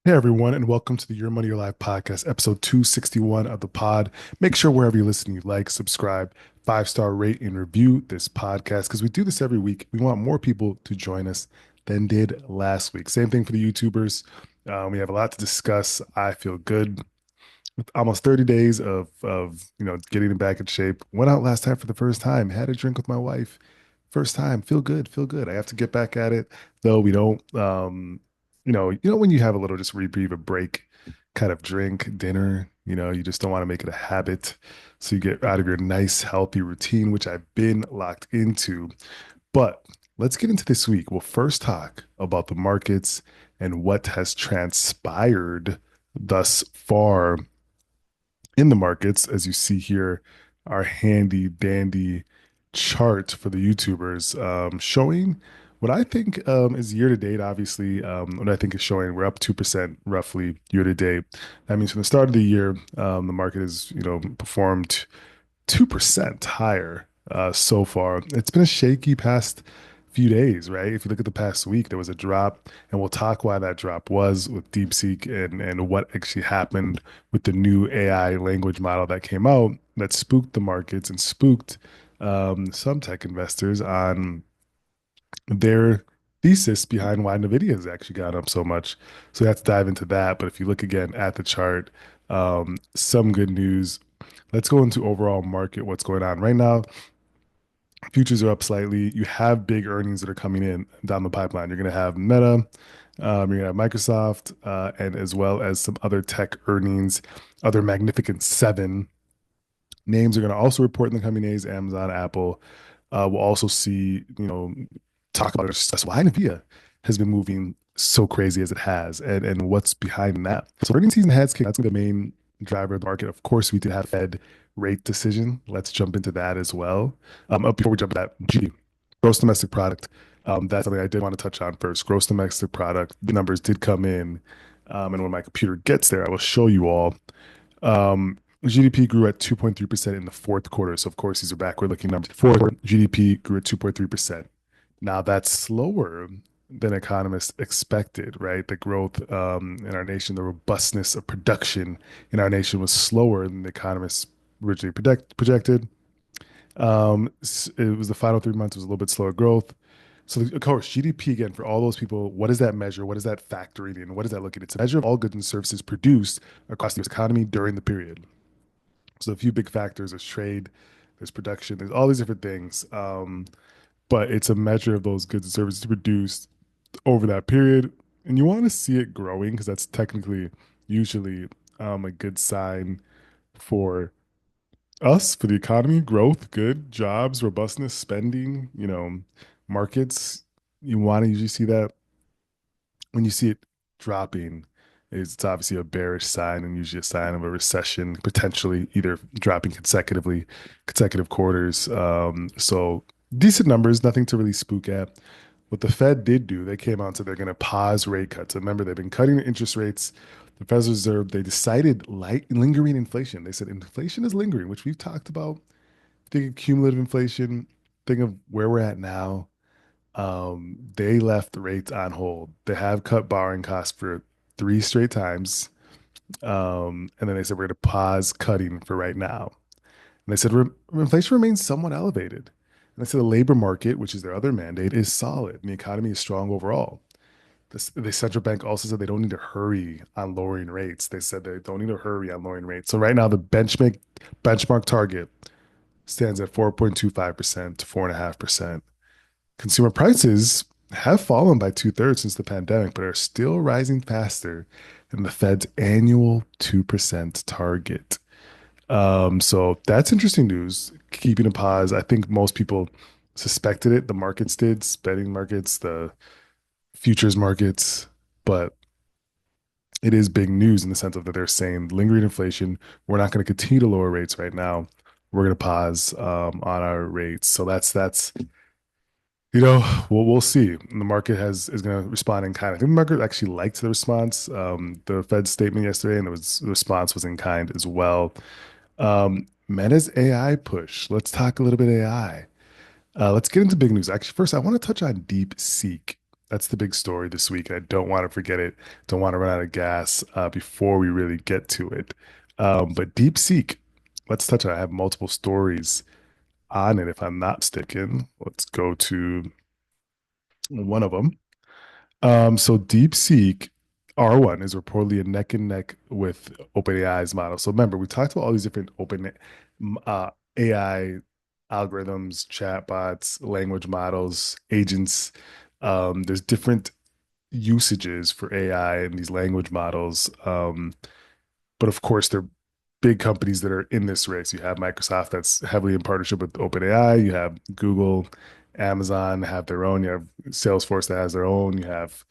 Hey everyone, and welcome to the Your Money Your Life podcast, episode 261 of the pod. Make sure wherever you listen, you like, subscribe, five-star rate, and review this podcast because we do this every week. We want more people to join us than did last week. Same thing for the YouTubers. We have a lot to discuss. I feel good with almost 30 days of getting back in shape. Went out last time for the first time, had a drink with my wife. First time, feel good, feel good. I have to get back at it, though we don't when you have a little just reprieve, a break, kind of drink, dinner, you just don't want to make it a habit. So you get out of your nice, healthy routine, which I've been locked into. But let's get into this week. We'll first talk about the markets and what has transpired thus far in the markets, as you see here, our handy dandy chart for the YouTubers showing what I think is year to date. Obviously, what I think is showing we're up 2% roughly year to date. That means from the start of the year, the market has performed 2% higher so far. It's been a shaky past few days, right? If you look at the past week, there was a drop, and we'll talk why that drop was with DeepSeek and what actually happened with the new AI language model that came out that spooked the markets and spooked some tech investors on their thesis behind why Nvidia has actually gone up so much. So we have to dive into that. But if you look again at the chart, some good news. Let's go into overall market, what's going on right now. Futures are up slightly. You have big earnings that are coming in down the pipeline. You're going to have Meta, you're going to have Microsoft, and as well as some other tech earnings, other Magnificent Seven names are going to also report in the coming days. Amazon, Apple. We'll also see, talk about it. That's why Nvidia has been moving so crazy as it has, and what's behind that. So earnings season has kicked. That's the main driver of the market. Of course, we did have Fed rate decision. Let's jump into that as well. Before we jump into that, GDP, gross domestic product. That's something I did want to touch on first. Gross domestic product. The numbers did come in, and when my computer gets there, I will show you all. GDP grew at 2.3% in the fourth quarter. So, of course, these are backward looking numbers. Fourth GDP grew at 2.3%. Now, that's slower than economists expected, right? The growth in our nation, the robustness of production in our nation was slower than the economists originally projected. It was the final 3 months was a little bit slower growth. So, of course, GDP again for all those people. What does that measure? What is that factoring in? What does that look at? It's a measure of all goods and services produced across the U.S. economy during the period. So, a few big factors: there's trade, there's production, there's all these different things. But it's a measure of those goods and services produced over that period, and you want to see it growing because that's technically usually a good sign for us, for the economy, growth, good jobs, robustness, spending, markets. You want to usually see that. When you see it dropping, it's obviously a bearish sign and usually a sign of a recession, potentially either dropping consecutive quarters. So decent numbers, nothing to really spook at. What the Fed did do, they came out and said they're going to pause rate cuts. Remember, they've been cutting the interest rates. The Federal Reserve, they decided lingering inflation. They said inflation is lingering, which we've talked about. Think of cumulative inflation. Think of where we're at now. They left the rates on hold. They have cut borrowing costs for three straight times. And then they said we're going to pause cutting for right now. And they said inflation remains somewhat elevated. And they said the labor market, which is their other mandate, is solid and the economy is strong overall. The central bank also said they don't need to hurry on lowering rates. They said they don't need to hurry on lowering rates. So right now, the benchmark target stands at 4.25% to 4.5%. Consumer prices have fallen by two-thirds since the pandemic, but are still rising faster than the Fed's annual 2% target. So that's interesting news. Keeping a pause. I think most people suspected it. The markets did, betting markets, the futures markets, but it is big news in the sense of that they're saying lingering inflation. We're not going to continue to lower rates right now. We're going to pause on our rates. So that's we'll see. The market is going to respond in kind. I think the market actually liked the response. The Fed statement yesterday, and the response was in kind as well. Meta's AI push. Let's talk a little bit AI. Let's get into big news. Actually, first, I want to touch on DeepSeek. That's the big story this week. I don't want to forget it. Don't want to run out of gas before we really get to it. But DeepSeek, let's touch on. I have multiple stories on it, if I'm not mistaken. Let's go to one of them. So DeepSeek R1 is reportedly a neck and neck with OpenAI's model. So remember, we talked about all these different open AI algorithms, chatbots, language models, agents. There's different usages for AI and these language models. But of course, they're big companies that are in this race. You have Microsoft that's heavily in partnership with OpenAI. You have Google, Amazon have their own. You have Salesforce that has their own. You have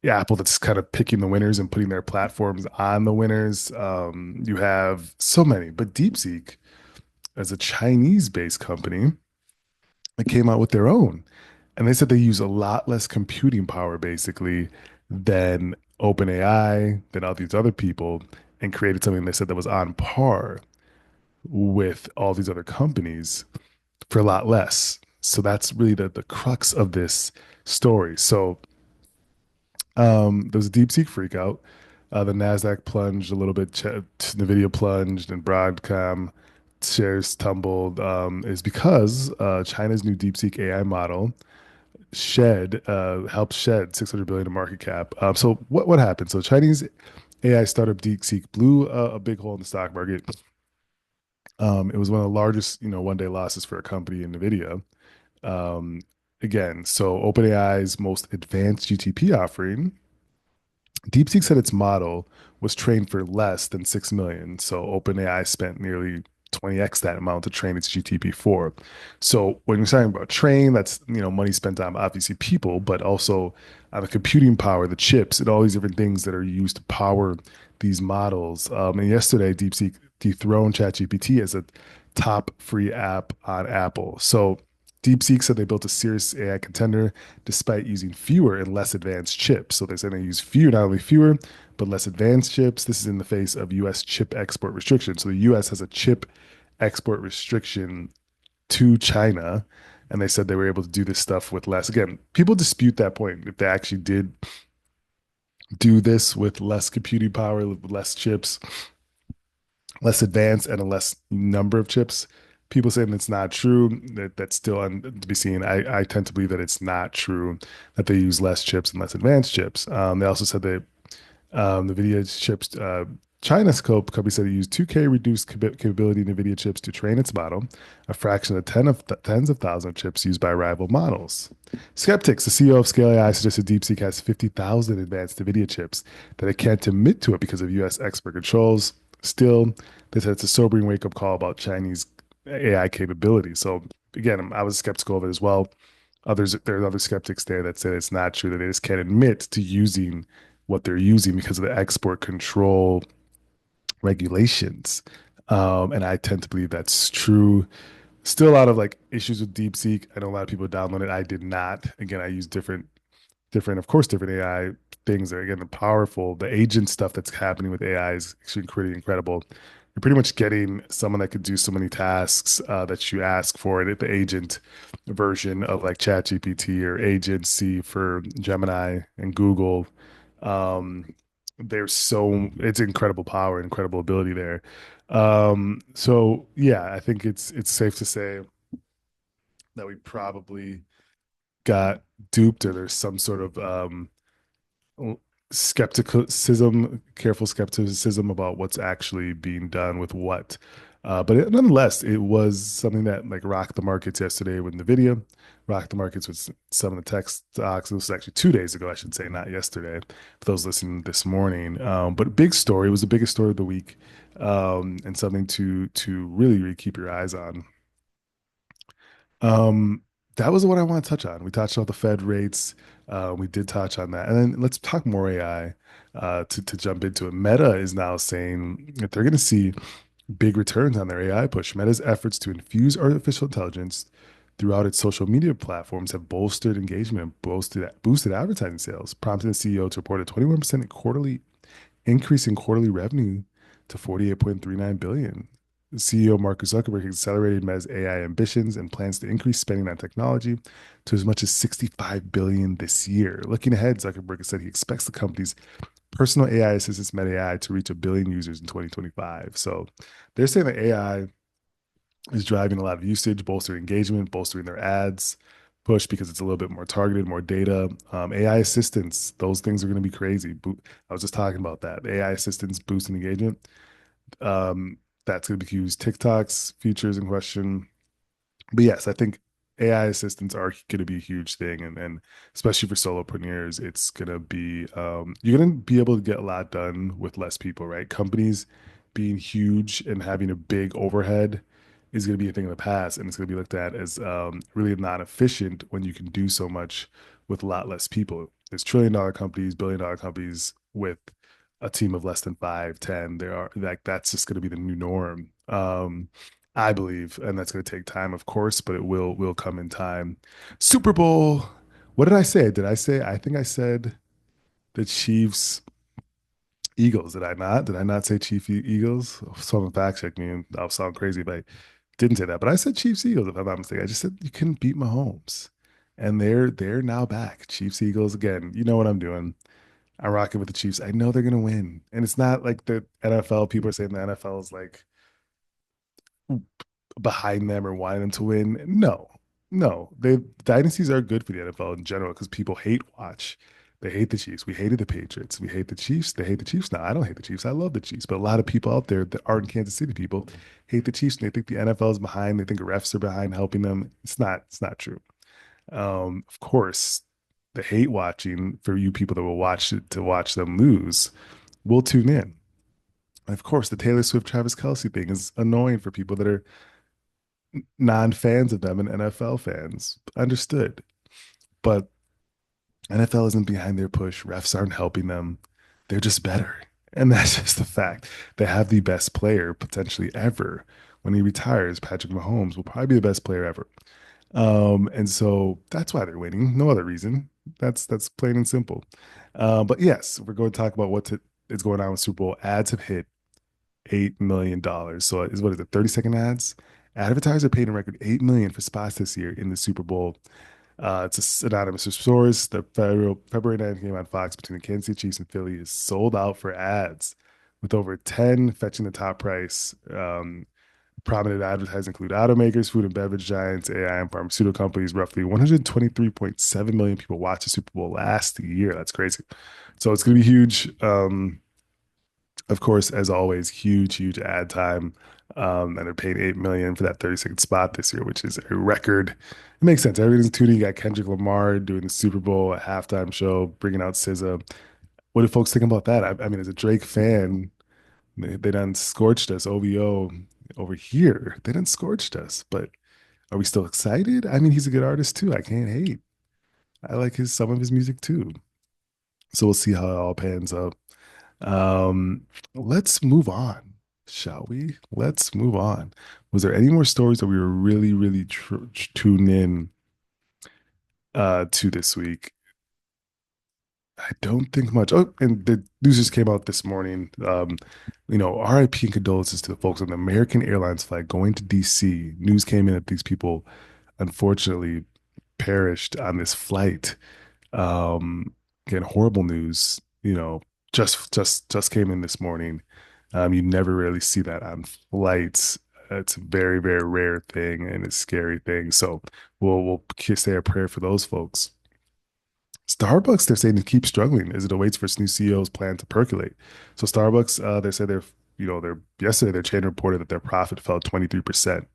Apple that's kind of picking the winners and putting their platforms on the winners. You have so many, but DeepSeek, as a Chinese-based company, that came out with their own, and they said they use a lot less computing power, basically, than OpenAI, than all these other people, and created something they said that was on par with all these other companies for a lot less. So that's really the crux of this story. So there was a deep seek freak out. The Nasdaq plunged a little bit. Nvidia plunged, and Broadcom shares tumbled. Is because China's new DeepSeek AI model shed helped shed 600 billion in market cap. So what happened? So Chinese AI startup DeepSeek blew a big hole in the stock market. It was one of the largest, one day losses for a company in Nvidia. Um, Again, so OpenAI's most advanced GTP offering, DeepSeek said its model was trained for less than 6 million. So OpenAI spent nearly 20x that amount to train its GTP4. So when you're talking about train, that's money spent on obviously people, but also on the computing power, the chips, and all these different things that are used to power these models. And yesterday, DeepSeek dethroned ChatGPT as a top free app on Apple. So DeepSeek said they built a serious AI contender despite using fewer and less advanced chips. So they're saying they use fewer, not only fewer, but less advanced chips. This is in the face of US chip export restrictions. So the US has a chip export restriction to China. And they said they were able to do this stuff with less. Again, people dispute that point. If they actually did do this with less computing power, with less chips, less advanced, and a less number of chips. People saying that's not true. That's still to be seen. I tend to believe that it's not true that they use less chips and less advanced chips. They also said that NVIDIA chips, China Scope company said it used 2K reduced capability NVIDIA chips to train its model, a fraction of tens of thousands of chips used by rival models. Skeptics, the CEO of Scale AI, suggested DeepSeek has 50,000 advanced NVIDIA chips that it can't admit to it because of US export controls. Still, they said it's a sobering wake up call about Chinese AI capability. So again, I was skeptical of it as well. There are other skeptics there that say it's not true, that they just can't admit to using what they're using because of the export control regulations. And I tend to believe that's true. Still a lot of like issues with DeepSeek. I know a lot of people download it. I did not. Again, I use of course, different AI things that are again powerful. The agent stuff that's happening with AI is actually pretty incredible. You're pretty much getting someone that could do so many tasks that you ask for it. The agent version of like ChatGPT or Agent C for Gemini and Google. Um, it's incredible power, incredible ability there. So yeah, I think it's safe to say that we probably got duped, or there's some sort of careful skepticism about what's actually being done with what. But nonetheless, it was something that like rocked the markets yesterday with NVIDIA, rocked the markets with some of the tech stocks. This was actually 2 days ago, I should say, not yesterday, for those listening this morning. But big story, it was the biggest story of the week, and something to really keep your eyes on. Um, that was what I want to touch on. We touched on the Fed rates. We did touch on that. And then let's talk more AI to jump into it. Meta is now saying that they're going to see big returns on their AI push. Meta's efforts to infuse artificial intelligence throughout its social media platforms have bolstered engagement and boosted advertising sales, prompting the CEO to report a 21% quarterly increase in quarterly revenue to 48.39 billion. CEO Mark Zuckerberg accelerated Meta's AI ambitions and plans to increase spending on technology to as much as 65 billion this year. Looking ahead, Zuckerberg has said he expects the company's personal AI assistant Meta AI to reach a billion users in 2025. So they're saying that AI is driving a lot of usage, bolstering engagement, bolstering their ads push because it's a little bit more targeted, more data. AI assistants, those things are going to be crazy. I was just talking about that. AI assistants boosting engagement. Um, that's going to be huge. TikTok's features in question. But yes, I think AI assistants are going to be a huge thing, and especially for solopreneurs, it's going to be you're going to be able to get a lot done with less people, right? Companies being huge and having a big overhead is going to be a thing of the past, and it's going to be looked at as really not efficient when you can do so much with a lot less people. There's trillion-dollar companies, billion-dollar companies with a team of less than five, 10. There are like that's just going to be the new norm. I believe, and that's going to take time, of course, but it will come in time. Super Bowl. What did I say? Did I say? I think I said the Chiefs Eagles. Did I not? Did I not say Eagles? Someone fact check me, and I'll sound crazy, but I didn't say that. But I said Chiefs Eagles, if I'm not mistaken. I just said you couldn't beat Mahomes, and they're now back. Chiefs Eagles again. You know what I'm doing. I'm rocking with the Chiefs. I know they're gonna win, and it's not like the NFL. People are saying the NFL is like behind them or wanting them to win. No, no. The dynasties are good for the NFL in general because people hate watch. They hate the Chiefs. We hated the Patriots. We hate the Chiefs. They hate the Chiefs. Now, I don't hate the Chiefs. I love the Chiefs. But a lot of people out there that aren't Kansas City people hate the Chiefs and they think the NFL is behind. They think refs are behind helping them. It's not. It's not true. Of course, the hate watching for you people that will watch it to watch them lose will tune in. And of course, the Taylor Swift Travis Kelsey thing is annoying for people that are non-fans of them and NFL fans. Understood. But NFL isn't behind their push. Refs aren't helping them. They're just better. And that's just the fact. They have the best player potentially ever. When he retires, Patrick Mahomes will probably be the best player ever. And so that's why they're winning. No other reason. That's plain and simple. But yes, we're going to talk about is going on with Super Bowl. Ads have hit $8 million. So is what is it? 30-second ads. Advertisers paid a record 8 million for spots this year in the Super Bowl. It's a synonymous source. The February 9th game on Fox between the Kansas City Chiefs and Philly is sold out for ads, with over 10 fetching the top price. Prominent advertisers include automakers, food and beverage giants, AI and pharmaceutical companies. Roughly 123.7 million people watched the Super Bowl last year. That's crazy. So it's going to be huge. Of course, as always, huge ad time. And they're paying 8 million for that 30-second spot this year, which is a record. It makes sense. Everything's tuning. You got Kendrick Lamar doing the Super Bowl, a halftime show, bringing out SZA. What do folks think about that? I mean, as a Drake fan, they done scorched us. OVO over here, they done scorched us. But are we still excited? I mean, he's a good artist too. I can't hate. I like some of his music too. So we'll see how it all pans out. Um, let's move on, shall we? Let's move on. Was there any more stories that we were really tuned in to this week? I don't think much. Oh, and the news just came out this morning. RIP and condolences to the folks on the American Airlines flight going to DC. News came in that these people unfortunately perished on this flight. Um, Again, horrible news. Just came in this morning. You never really see that on flights. It's a very rare thing and a scary thing. So we'll say a prayer for those folks. Starbucks, they're saying to keep struggling as it awaits for its new CEO's plan to percolate. So Starbucks, they said yesterday their chain reported that their profit fell 23%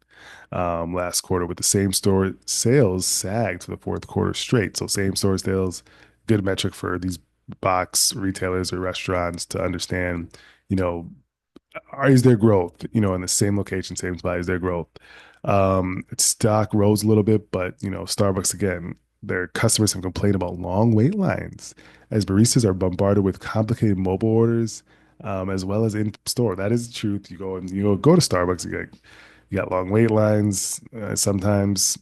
last quarter, with the same store sales sagged for the fourth quarter straight. So same store sales, good metric for these box retailers or restaurants to understand, you know, is there growth, in the same location, same spot, is there growth? Its stock rose a little bit, but Starbucks again, their customers have complained about long wait lines as baristas are bombarded with complicated mobile orders, as well as in store. That is the truth. You go and go to Starbucks, you got long wait lines sometimes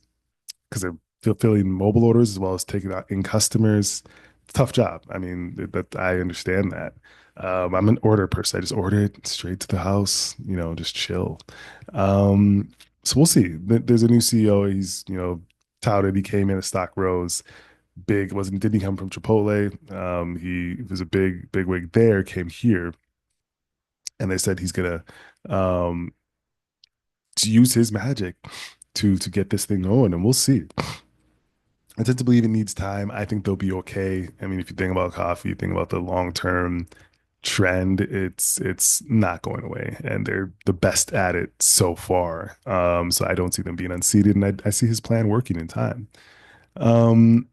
because they're fulfilling mobile orders as well as taking out in customers. tough job. I mean, that I understand that. I'm an order person. I just order it straight to the house, just chill. Um, so we'll see. There's a new CEO. He's, touted he came in, a stock rose big. Wasn't didn't he come from Chipotle? He was a big wig there, came here, and they said he's gonna um to use his magic to get this thing going, and we'll see. I tend to believe it needs time. I think they'll be okay. I mean, if you think about coffee, you think about the long term trend, it's not going away, and they're the best at it so far. So I don't see them being unseated, and I see his plan working in time. Um,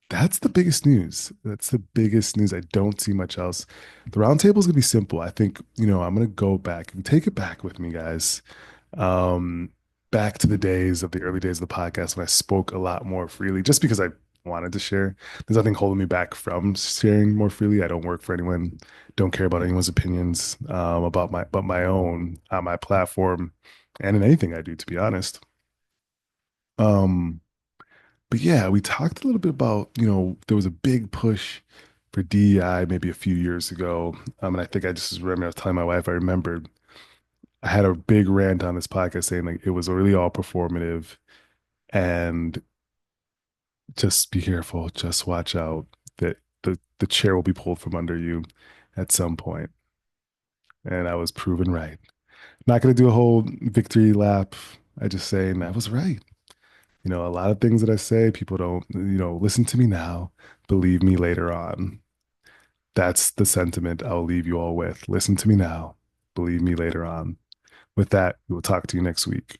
that's the biggest news. That's the biggest news. I don't see much else. The roundtable is gonna be simple. I think, I'm gonna go back and take it back with me, guys. Um, Back to the days of the early days of the podcast when I spoke a lot more freely, just because I wanted to share. There's nothing holding me back from sharing more freely. I don't work for anyone, don't care about anyone's opinions about my own on my platform and in anything I do, to be honest. Um, but yeah, we talked a little bit about, there was a big push for DEI maybe a few years ago. And I think I just remember I was telling my wife I remembered I had a big rant on this podcast saying like it was really all performative and just be careful, just watch out that the chair will be pulled from under you at some point. And I was proven right. Not going to do a whole victory lap. I just saying I was right. A lot of things that I say, people don't, listen to me now, believe me later on. That's the sentiment I'll leave you all with. Listen to me now, believe me later on. With that, we will talk to you next week.